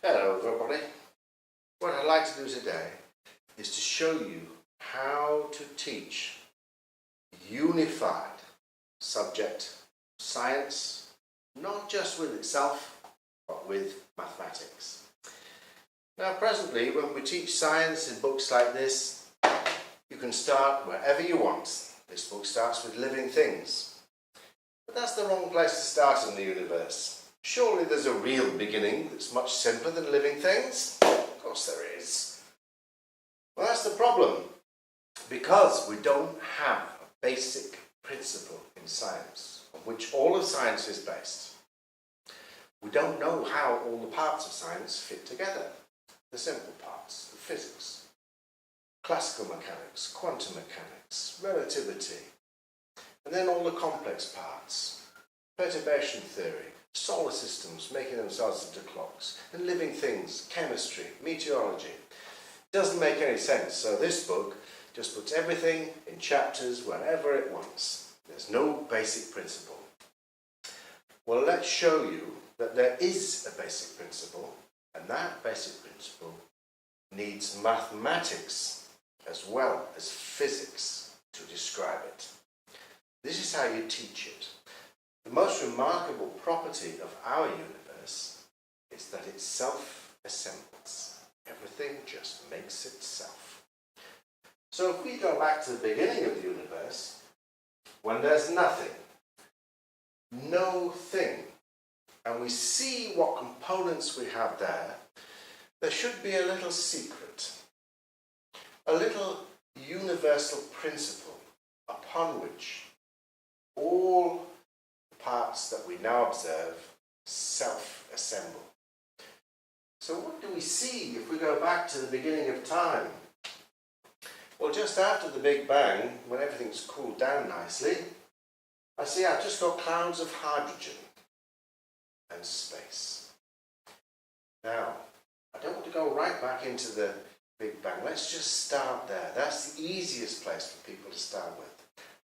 Hello everybody. What I'd like to do today is to show you how to teach unified subject science, not just with itself, but with mathematics. Now presently, when we teach science in books like this, you can start wherever you want. This book starts with living things. But that's the wrong place to start in the universe. Surely there's a real beginning that's much simpler than living things? Of course there is. Well, that's the problem. Because we don't have a basic principle in science on which all of science is based. We don't know how all the parts of science fit together. The simple parts, the physics, classical mechanics, quantum mechanics, relativity, and then all the complex parts, perturbation theory, solar systems making themselves into clocks, and living things, chemistry, meteorology. Doesn't make any sense, so this book just puts everything in chapters whenever it wants. There's no basic principle. Well, let's show you that there is a basic principle, and that basic principle needs mathematics as well as physics to describe it. This is how you teach it. The most remarkable property of our universe is that it self-assembles. Everything just makes itself. So if we go back to the beginning of the universe, when there's nothing, no thing, and we see what components we have there, there should be a little secret, a little universal principle upon which all parts that we now observe self-assemble. So what do we see if we go back to the beginning of time? Well, just after the Big Bang, when everything's cooled down nicely, I see I've just got clouds of hydrogen and space. Now, I don't want to go right back into the Big Bang. Let's just start there. That's the easiest place for people to start with.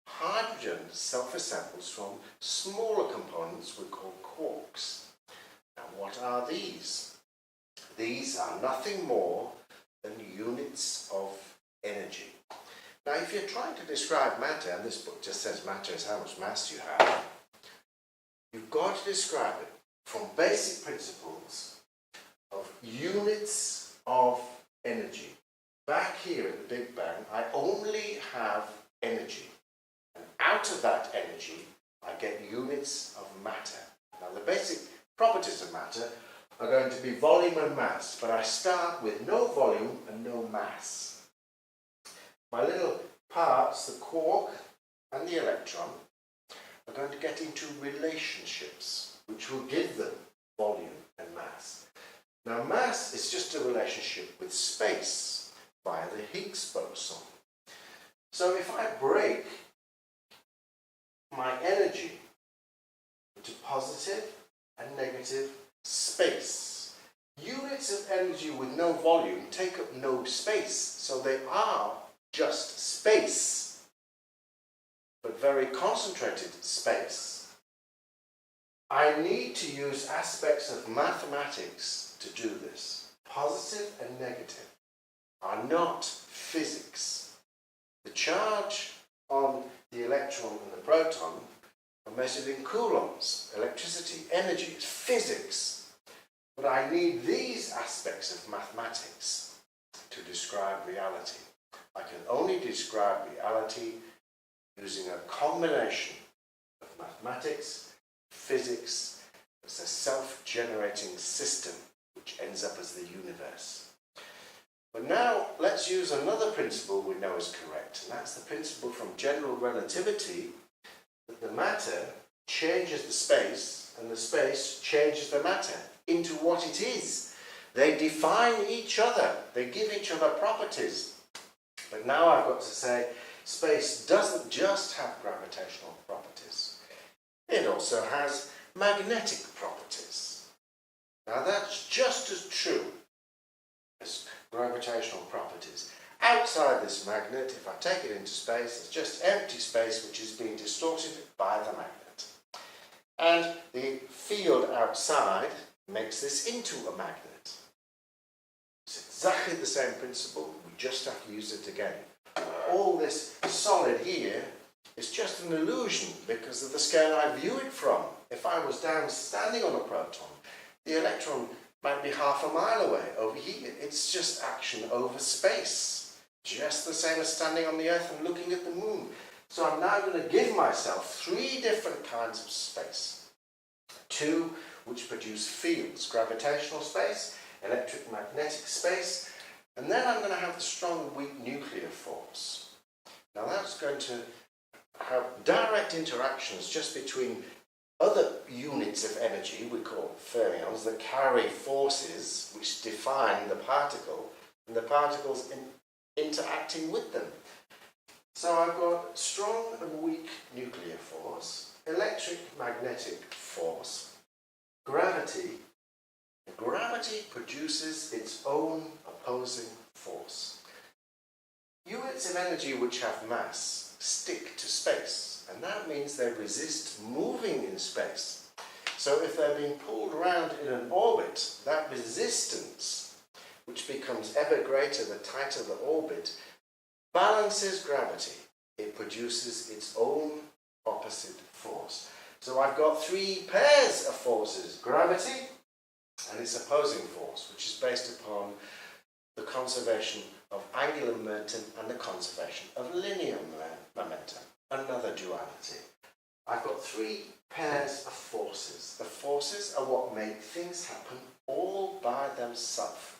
Hydrogen self-assembles from smaller components we call quarks. Now what are these? These are nothing more than units of energy. Now if you're trying to describe matter, and this book just says matter is how much mass you have, you've got to describe it from basic principles of units of energy. Back here at the Big Bang, I only have energy. Out of that energy, I get units of matter. Now, the basic properties of matter are going to be volume and mass, but I start with no volume and no mass. My little parts, the quark and the electron, are going to get into relationships, which will give them volume and mass. Now, mass is just a relationship with space via the Higgs boson. So if I break my energy into positive and negative space. Units of energy with no volume take up no space, so they are just space, but very concentrated space. I need to use aspects of mathematics to do this. Positive and negative are not physics. The charge on the electron and the proton are measured in coulombs. Electricity, energy, is physics. But I need these aspects of mathematics to describe reality. I can only describe reality using a combination of mathematics, physics, as a self-generating system which ends up as the universe. But now let's use another principle we know is correct, and that's the principle from general relativity that the matter changes the space and the space changes the matter into what it is. They define each other, they give each other properties. But now I've got to say space doesn't just have gravitational properties, it also has magnetic properties. Now that's just as true as gravitational properties. Outside this magnet, if I take it into space, it's just empty space which is being distorted by the magnet. And the field outside makes this into a magnet. It's exactly the same principle, we just have to use it again. All this solid here is just an illusion because of the scale I view it from. If I was down standing on a proton, the electron might be half a mile away over here. It's just action over space, just the same as standing on the Earth and looking at the moon. So I'm now going to give myself three different kinds of space. Two which produce fields: gravitational space, electromagnetic space, and then I'm going to have the strong and weak nuclear force. Now that's going to have direct interactions just between other units of energy, we call fermions, that carry forces which define the particle, and the particles interacting with them. So I've got strong and weak nuclear force, electric magnetic force, gravity. Gravity produces its own opposing force. Units of energy which have mass stick to space, and that means they resist moving in space. So if they're being pulled around in an orbit, that resistance, which becomes ever greater the tighter the orbit, balances gravity. It produces its own opposite force. So I've got three pairs of forces: gravity and its opposing force, which is based upon the conservation of angular momentum and the conservation of linear momentum, another duality. I've got three pairs of forces. The forces are what make things happen all by themselves.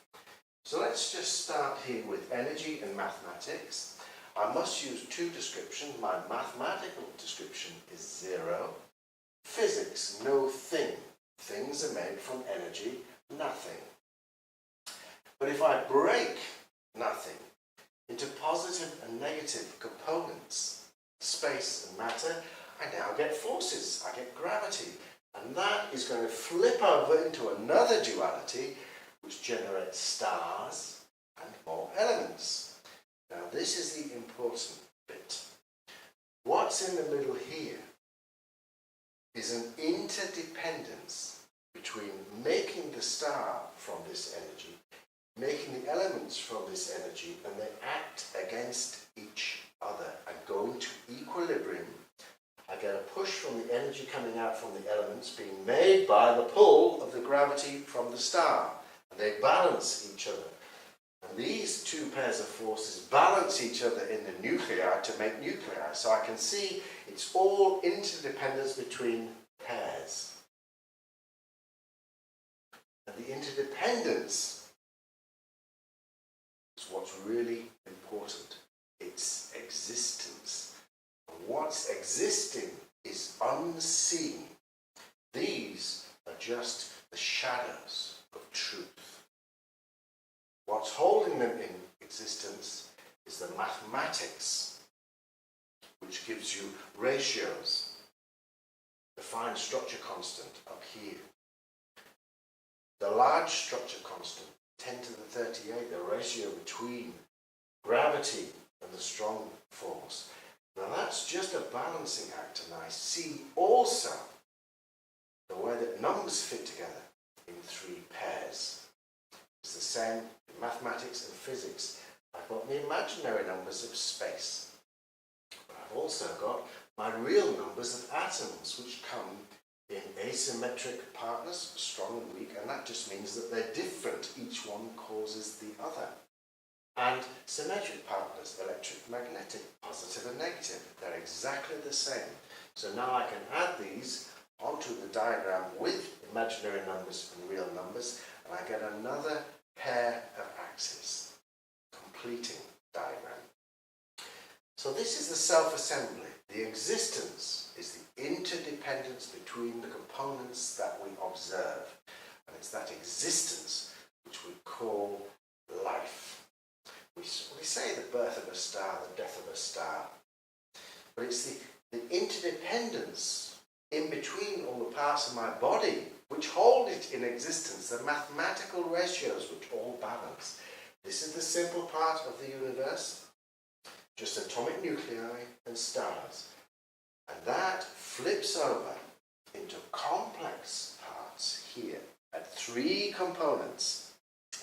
So let's just start here with energy and mathematics. I must use two descriptions. My mathematical description is zero. Physics, no thing. Things are made from energy, nothing. But if I break nothing into positive and negative components, space and matter, I now get forces. I get gravity. And that is going to flip over into another duality, which generates stars and more elements. Now this is the important bit. What's in the middle here is an interdependence between making the star from this energy, making the elements from this energy, and they act against each other and go into equilibrium. I get a push from the energy coming out from the elements being made by the pull of the gravity from the star, and they balance each other. And these two pairs of forces balance each other in the nuclei to make nuclei. So I can see it's all interdependence between pairs. And the interdependence is what's really important. It's existence. And what's existing is unseen. These are just the shadows of truth. What's holding them in existence is the mathematics, which gives you ratios. The fine structure constant up here. The large structure constant, 10 to the 38, the ratio between gravity and the strong force. Now that's just a balancing act, and I see also the way that numbers fit together in three pairs. It's the same in mathematics and physics. I've got the imaginary numbers of space. But I've also got my real numbers of atoms, which come in asymmetric partners, strong and weak, and that just means that they're different. Each one causes the other. And symmetric partners, electric, magnetic, positive and negative, they're exactly the same. So now I can add these onto the diagram with imaginary numbers and real numbers, and I get another pair of axes, completing diagram. So this is the self-assembly. The existence is the interdependence between the components that we observe. And it's that existence which we call life. We say the birth of a star, the death of a star. But it's the interdependence in between all the parts of my body which hold it in existence, the mathematical ratios which all balance. This is the simple part of the universe, just atomic nuclei and stars. And that flips over into complex parts here at three components.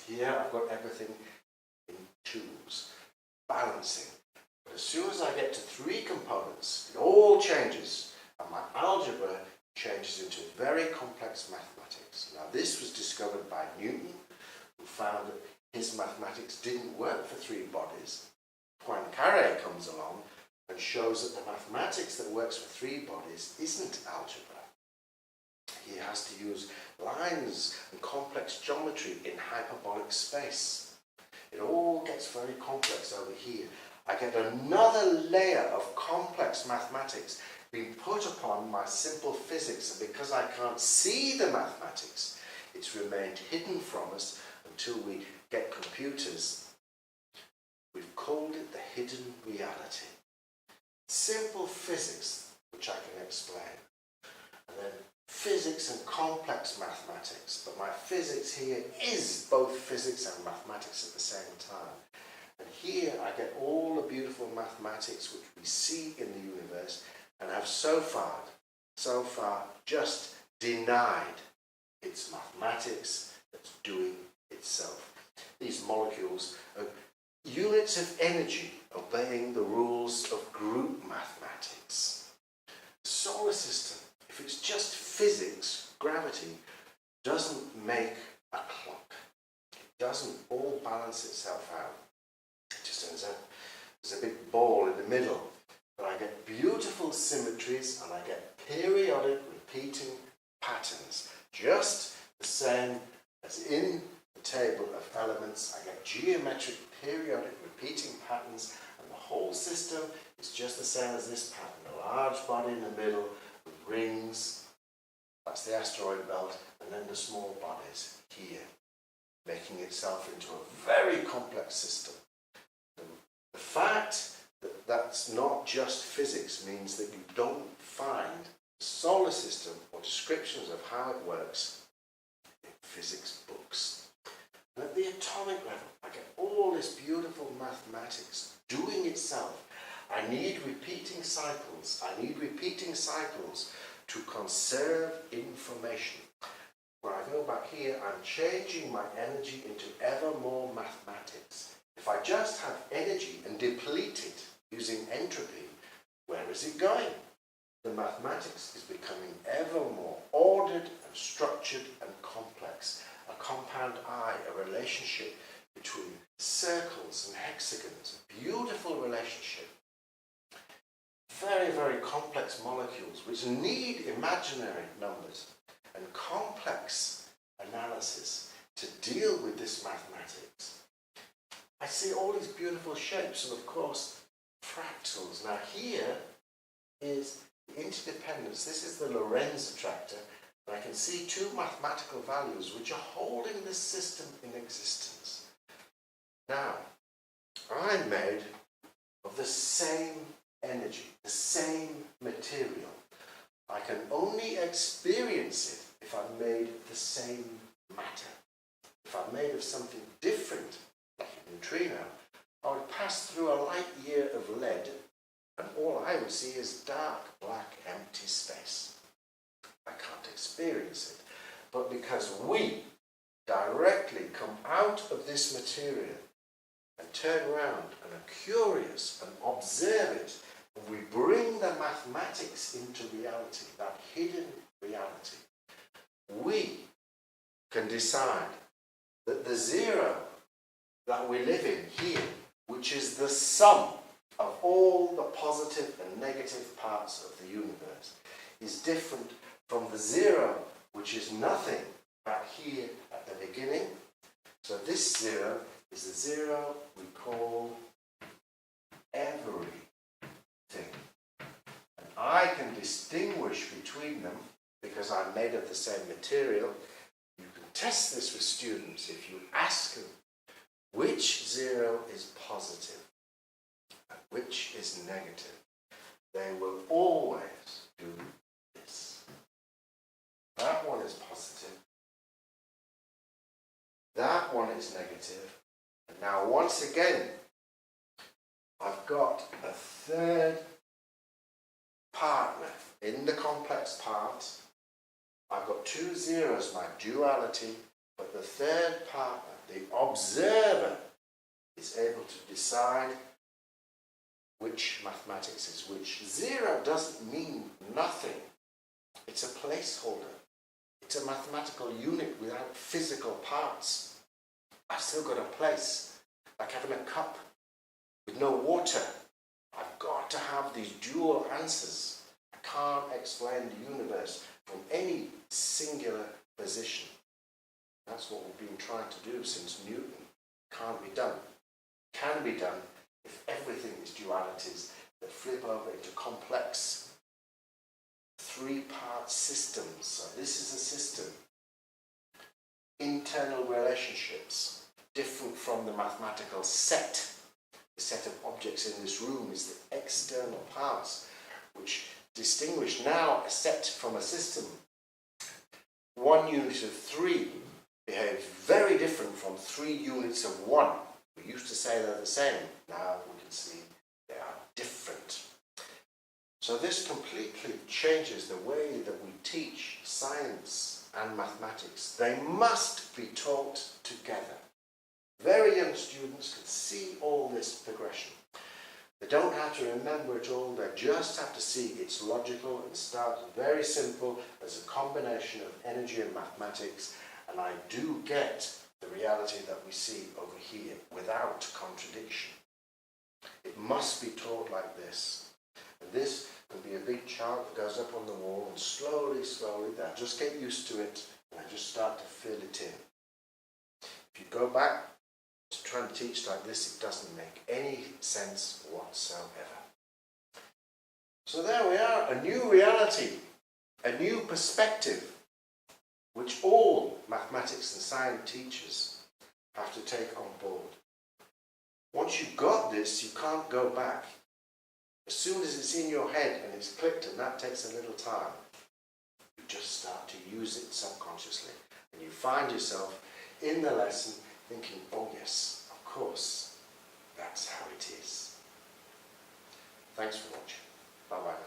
Here I've got everything in twos, balancing. But as soon as I get to 3 components, it all changes, and my algebra changes into very complex mathematics. Now this was discovered by Newton, who found that his mathematics didn't work for 3 bodies. Poincaré comes along and shows that the mathematics that works for 3 bodies isn't algebra. He has to use lines and complex geometry in hyperbolic space. It all gets very complex over here. I get another layer of complex mathematics being put upon my simple physics, and because I can't see the mathematics, it's remained hidden from us until we get computers. We've called it the hidden reality. Simple physics, which I can explain, and then physics and complex mathematics, but my physics here is both physics and mathematics at the same time. And here I get all the beautiful mathematics which we see in the universe and have so far just denied its mathematics that's doing itself. These molecules are units of energy obeying the rules of group mathematics. The solar system, if it's just physics, gravity, doesn't make a clock. It doesn't all balance itself out. It just ends up as a big ball in the middle. But I get beautiful symmetries and I get periodic repeating patterns. Just the same as in the table of elements, I get geometric periodic repeating patterns, and the whole system is just the same as this pattern. A large body in the middle with rings, that's the asteroid belt, and then the small bodies here, making itself into a very complex system. The fact that that's not just physics means that you don't find the solar system or descriptions of how it works in physics books. And at the atomic level, I get all this beautiful mathematics doing itself. I need repeating cycles. I need repeating cycles to conserve information. When I go back here, I'm changing my energy into ever more mathematics. If I just have energy and deplete it using entropy, where is it going? The mathematics is becoming ever more ordered and structured and complex. A compound eye, a relationship between circles and hexagons, a beautiful relationship. Very, very complex molecules which need imaginary numbers and complex analysis to deal with this mathematics. I see all these beautiful shapes and of course fractals. Now here is the interdependence. This is the Lorenz Attractor, and I can see 2 mathematical values which are holding this system in existence. Now, I'm made of the same energy, the same material. I can only experience it if I'm made of the same matter. If I'm made of something different, like a neutrino, I would pass through a light year of lead and all I would see is dark, black, empty space. I can't experience it. But because we directly come out of this material and turn around and are curious and observe it, and we bring the mathematics into reality, that hidden reality, we can decide that the zero that we live in here, which is the sum of all the positive and negative parts of the universe, is different from the zero, which is nothing back here at the beginning. So this zero is the zero we call everything. And I can distinguish between them because I'm made of the same material. You can test this with students if you ask them which zero is positive and which is negative. They will always do this. That one is positive. That one is negative. And now once again, I've got a third partner in the complex part. I've got 2 zeros, my duality, But the third partner, the observer, is able to decide which mathematics is which. 0 doesn't mean nothing. It's a placeholder. It's a mathematical unit without physical parts. I've still got a place, like having a cup with no water. I've got to have these dual answers. I can't explain the universe from any singular position. That's what we've been trying to do since Newton. Can't be done. Can be done if everything is dualities that flip over into complex three-part systems. So this is a system. Internal relationships, different from the mathematical set. The set of objects in this room is the external parts, which distinguish now a set from a system. One unit of 3 behaves very different from 3 units of 1. We used to say they're the same. Now we can see they are different. So this completely changes the way that we teach science and mathematics. They must be taught together. Very young students can see all this progression. They don't have to remember it all, they just have to see it's logical and start very simple as a combination of energy and mathematics, and I do get the reality that we see over here without contradiction. It must be taught like this. And this can be a big chart that goes up on the wall, and slowly, they just get used to it and they just start to fill it in. If you go back to try and teach like this, it doesn't make any sense whatsoever. So there we are, a new reality, a new perspective, which all mathematics and science teachers have to take on board. Once you've got this, you can't go back. As soon as it's in your head and it's clicked, and that takes a little time, you just start to use it subconsciously. And you find yourself in the lesson thinking, oh yes, of course, that's how it is. Thanks for watching. Bye-bye.